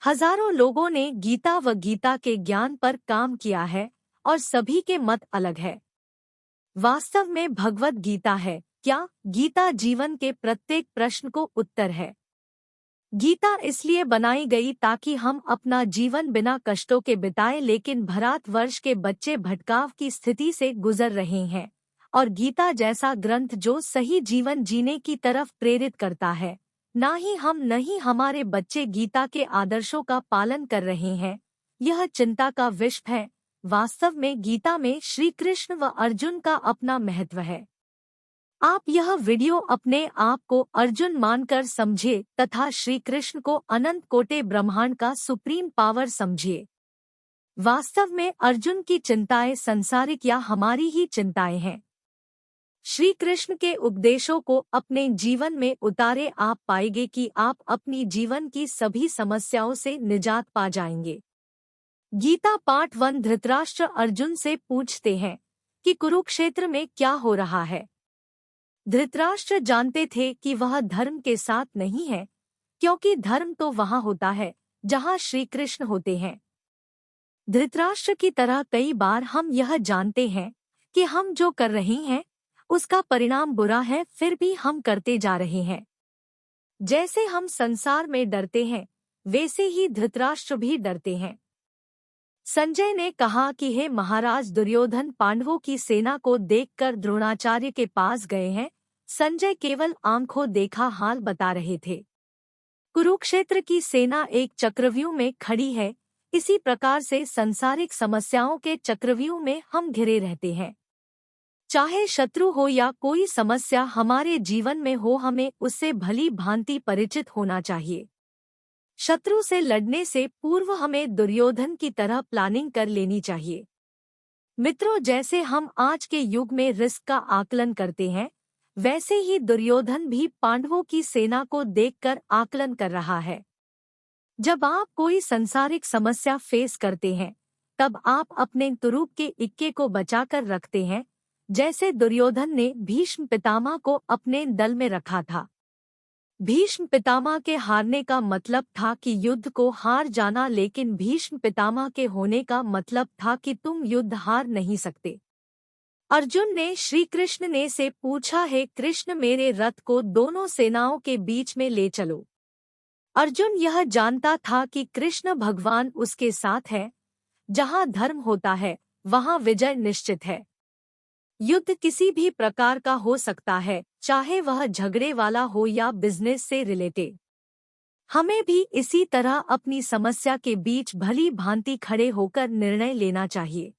हजारों लोगों ने गीता व गीता के ज्ञान पर काम किया है और सभी के मत अलग है। वास्तव में भगवत गीता है क्या? गीता जीवन के प्रत्येक प्रश्न को उत्तर है। गीता इसलिए बनाई गई ताकि हम अपना जीवन बिना कष्टों के बिताएं, लेकिन भारतवर्ष के बच्चे भटकाव की स्थिति से गुजर रहे हैं और गीता जैसा ग्रंथ जो सही जीवन जीने की तरफ प्रेरित करता है, ना ही हम न ही हमारे बच्चे गीता के आदर्शों का पालन कर रहे हैं, यह चिंता का विषय है। वास्तव में गीता में श्री कृष्ण व अर्जुन का अपना महत्व है। आप यह वीडियो अपने आप को अर्जुन मानकर समझिए तथा श्री कृष्ण को अनंत कोटि ब्रह्मांड का सुप्रीम पावर समझिए। वास्तव में अर्जुन की चिंताएं संसारिक या हमारी ही चिंताएं हैं। श्री कृष्ण के उपदेशों को अपने जीवन में उतारे, आप पाएंगे कि आप अपनी जीवन की सभी समस्याओं से निजात पा जाएंगे। गीता पाठ 1। धृतराष्ट्र अर्जुन से पूछते हैं कि कुरुक्षेत्र में क्या हो रहा है। धृतराष्ट्र जानते थे कि वह धर्म के साथ नहीं है, क्योंकि धर्म तो वहां होता है जहां श्री कृष्ण होते हैं। धृतराष्ट्र की तरह कई बार हम यह जानते हैं कि हम जो कर रहे हैं उसका परिणाम बुरा है, फिर भी हम करते जा रहे हैं। जैसे हम संसार में डरते हैं, वैसे ही धृतराष्ट्र भी डरते हैं। संजय ने कहा कि हे महाराज, दुर्योधन पांडवों की सेना को देखकर द्रोणाचार्य के पास गए हैं। संजय केवल आंखों देखा हाल बता रहे थे। कुरुक्षेत्र की सेना एक चक्रव्यूह में खड़ी है। इसी प्रकार से सांसारिक समस्याओं के चक्रव्यूह में हम घिरे रहते हैं। चाहे शत्रु हो या कोई समस्या हमारे जीवन में हो, हमें उससे भली भांति परिचित होना चाहिए। शत्रु से लड़ने से पूर्व हमें दुर्योधन की तरह प्लानिंग कर लेनी चाहिए। मित्रों, जैसे हम आज के युग में रिस्क का आकलन करते हैं, वैसे ही दुर्योधन भी पांडवों की सेना को देखकर आकलन कर रहा है। जब आप कोई सांसारिक समस्या फेस करते हैं, तब आप अपने तुरूप के इक्के को बचाकर रखते हैं, जैसे दुर्योधन ने भीष्म पितामह को अपने दल में रखा था। भीष्म पितामह के हारने का मतलब था कि युद्ध को हार जाना, लेकिन भीष्म पितामह के होने का मतलब था कि तुम युद्ध हार नहीं सकते। अर्जुन ने श्री कृष्ण ने से पूछा, है कृष्ण, मेरे रथ को दोनों सेनाओं के बीच में ले चलो। अर्जुन यह जानता था कि कृष्ण भगवान उसके साथ है। जहां धर्म होता है वहां विजय निश्चित है। युद्ध किसी भी प्रकार का हो सकता है, चाहे वह झगड़े वाला हो या बिजनेस से रिलेटेड। हमें भी इसी तरह अपनी समस्या के बीच भली भांति खड़े होकर निर्णय लेना चाहिए।